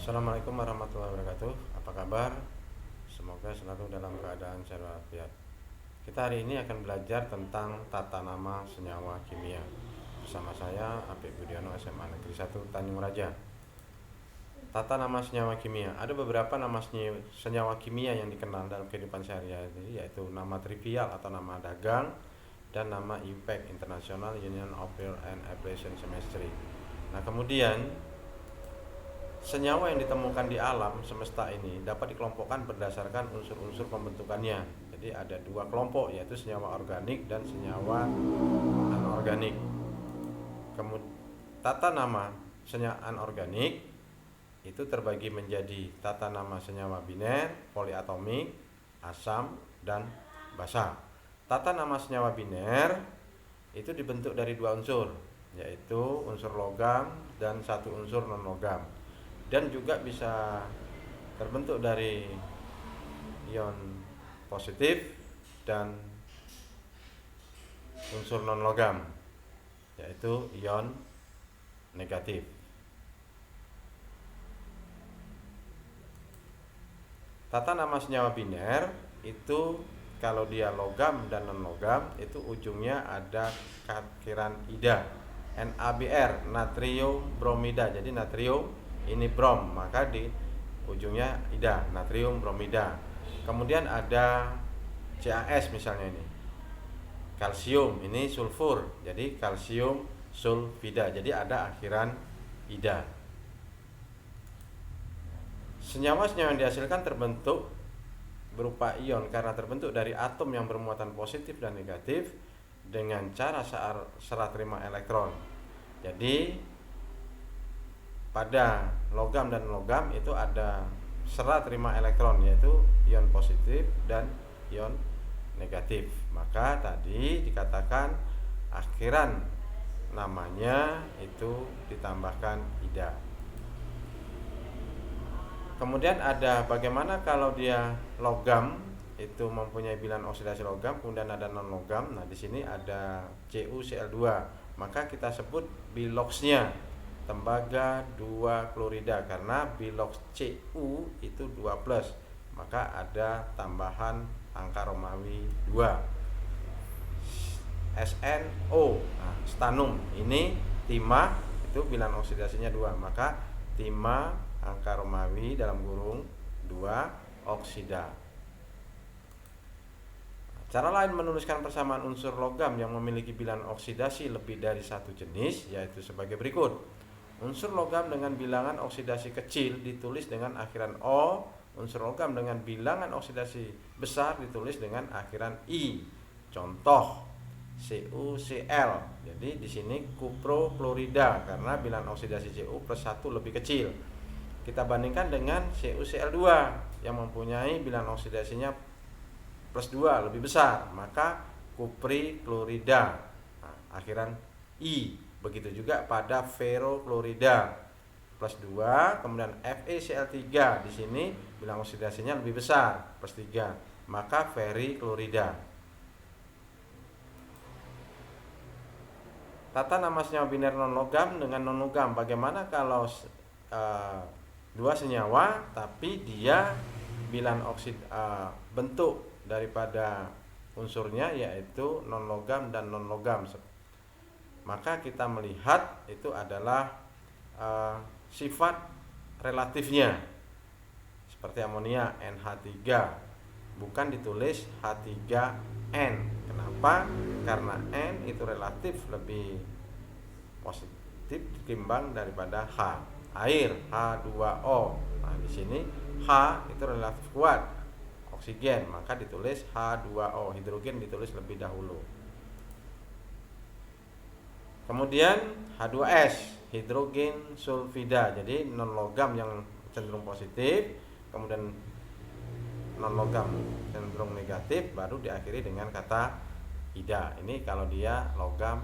Assalamualaikum warahmatullahi wabarakatuh. Apa kabar? Semoga selalu dalam keadaan sehat walafiat. Kita hari ini akan belajar tentang tata nama senyawa kimia. Bersama saya Apik Budiono, SMA Negeri 1 Tanjung Raja. Tata nama senyawa kimia. Ada beberapa nama senyawa kimia yang dikenal dalam kehidupan sehari-hari, yaitu nama trivial atau nama dagang dan nama IUPAC, International Union of Pure and Application Chemistry. Nah, kemudian senyawa yang ditemukan di alam semesta ini dapat dikelompokkan berdasarkan unsur-unsur pembentukannya. Jadi ada dua kelompok, yaitu senyawa organik dan senyawa anorganik. Kemudian tata nama senyawa anorganik itu terbagi menjadi tata nama senyawa biner, poliatomik, asam, dan basa. Tata nama senyawa biner itu dibentuk dari dua unsur, yaitu unsur logam dan satu unsur non-logam, dan juga bisa terbentuk dari ion positif dan unsur non-logam, yaitu ion negatif. Tata nama senyawa biner itu kalau dia logam dan non-logam itu ujungnya ada akhiran ida, NaBr, natrium bromida. Jadi natrium ini brom, maka di ujungnya ida, natrium bromida. Kemudian ada CaS misalnya ini. Kalsium ini sulfur, jadi kalsium sulfida. Jadi ada akhiran ida. Senyawa-senyawa yang dihasilkan terbentuk berupa ion karena terbentuk dari atom yang bermuatan positif dan negatif dengan cara serah terima elektron. Jadi pada logam dan logam itu ada serah terima elektron, yaitu ion positif dan ion negatif. Maka tadi dikatakan akhiran namanya itu ditambahkan ida. Kemudian ada bagaimana kalau dia logam itu mempunyai bilangan oksidasi logam, kemudian ada non logam. Nah, di sini ada CuCl2, maka kita sebut biloxnya tembaga 2 klorida karena bilox Cu itu 2+, maka ada tambahan angka Romawi 2. SNO, nah, stanum ini timah itu bilangan oksidasinya 2, maka timah angka Romawi dalam kurung 2 oksida. Cara lain menuliskan persamaan unsur logam yang memiliki bilangan oksidasi lebih dari satu jenis yaitu sebagai berikut. Unsur logam dengan bilangan oksidasi kecil ditulis dengan akhiran O, unsur logam dengan bilangan oksidasi besar ditulis dengan akhiran I. Contoh CuCl. Jadi di sini kuproklorida karena bilangan oksidasi Cu +1 lebih kecil. Kita bandingkan dengan CuCl2 yang mempunyai bilangan oksidasinya +2 lebih besar, maka kupriklorida, nah, akhiran I. Begitu juga pada ferroklorida +2, kemudian FeCl3 di sini bilangan oksidasinya lebih besar +3, maka feriklorida. Tata nama senyawa biner non logam dengan non logam. Bagaimana kalau dua senyawa tapi dia bilangan bentuk daripada unsurnya yaitu non logam dan non logam, maka kita melihat itu adalah sifat relatifnya. Seperti amonia NH3 bukan ditulis H3N. Kenapa? Karena N itu relatif lebih positif ketimbang daripada H. Air H2O. Nah, di sini H itu relatif kuat oksigen, maka ditulis H2O. Hidrogen ditulis lebih dahulu. Kemudian H2S, hidrogen sulfida. Jadi non logam yang cenderung positif, kemudian non logam cenderung negatif, baru diakhiri dengan kata ida. Ini kalau dia logam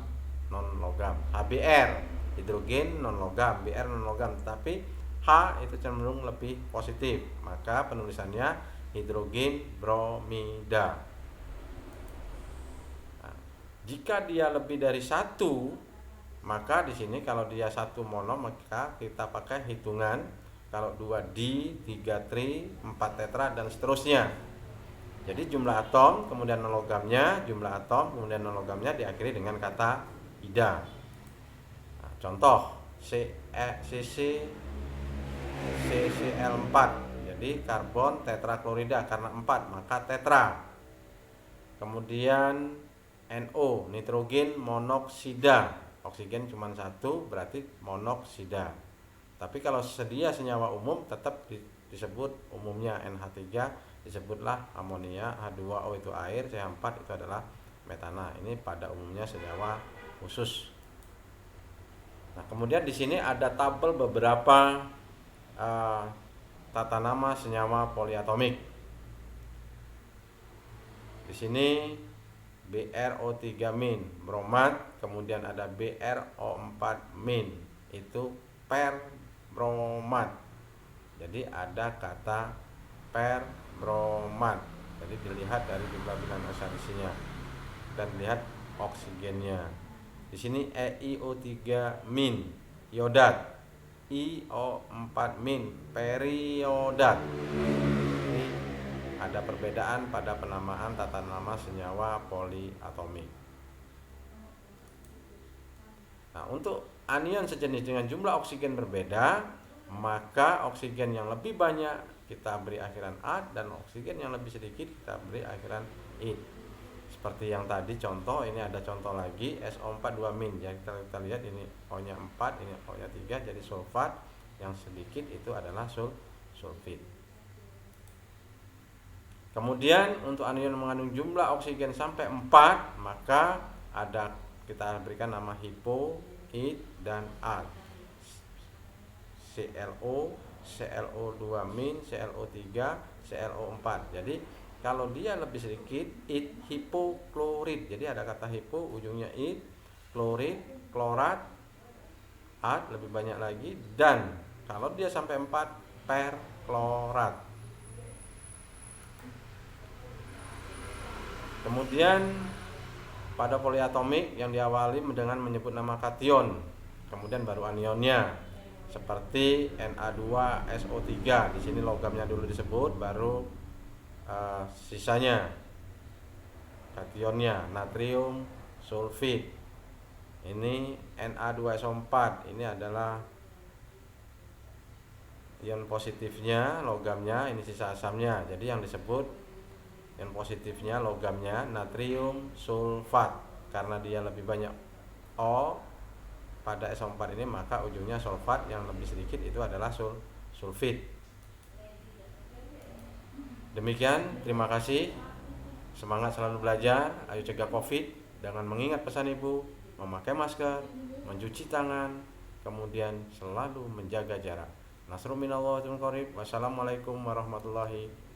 non logam. HBr, hidrogen non logam, Br non logam, tapi H itu cenderung lebih positif, maka penulisannya hidrogen bromida. Nah, jika dia lebih dari satu, maka di sini kalau dia satu mono maka kita pakai hitungan kalau 2 di, 3 tri, 4 tetra, dan seterusnya. Jadi jumlah atom, kemudian non-logamnya, jumlah atom, kemudian non-logamnya diakhiri dengan kata ida. Nah, contoh CCl4, jadi karbon tetraklorida, karena 4 maka tetra. Kemudian NO, nitrogen monoksida, oksigen cuma 1 berarti monoksida. Tapi kalau sedia senyawa umum tetap disebut umumnya NH3, disebutlah amonia, H2O itu air, CH4 itu adalah metana. Ini pada umumnya senyawa khusus. Nah, kemudian di sini ada tabel beberapa tata nama senyawa poliatomik. Di sini BrO3- bromat, kemudian ada BrO4- itu perbromat. Jadi ada kata perbromat. Jadi dilihat dari jumlah bilangan oksidasinya dan lihat oksigennya. Di sini EiO3- iodat, IO4- periodat. Ini ada perbedaan pada penamaan tata nama senyawa poliatomik. Nah, untuk anion sejenis dengan jumlah oksigen berbeda, maka oksigen yang lebih banyak kita beri akhiran -at dan oksigen yang lebih sedikit kita beri akhiran -id. Seperti yang tadi contoh, ini ada contoh lagi SO4- jadi kita lihat ini O-nya 4, ini O-nya 3, jadi sulfat. Yang sedikit itu adalah sulfit. Kemudian untuk anion mengandung jumlah oksigen sampai 4, maka ada kita berikan nama hipo, id, dan ad. ClO, ClO2-, ClO3, ClO4. Jadi kalau dia lebih sedikit, id, hipoklorid. Jadi ada kata hipo, ujungnya id, klorid, klorat, ad lebih banyak lagi, dan kalau dia sampai 4, perklorat. Kemudian pada poliatomik yang diawali dengan menyebut nama kation, kemudian baru anionnya, seperti Na2SO3. Di sini logamnya dulu disebut, baru sisanya kationnya, natrium sulfit. Ini Na2SO4, ini adalah ion positifnya, logamnya, ini sisa asamnya. Jadi yang disebut yang positifnya logamnya natrium sulfat, karena dia lebih banyak O pada SO4 ini, maka ujungnya sulfat, yang lebih sedikit itu adalah sulfit. Demikian, terima kasih. Semangat selalu belajar, ayo cegah COVID dengan mengingat pesan Ibu, memakai masker, mencuci tangan, kemudian selalu menjaga jarak. Nasrul minallah wa qarib. Wassalamualaikum warahmatullahi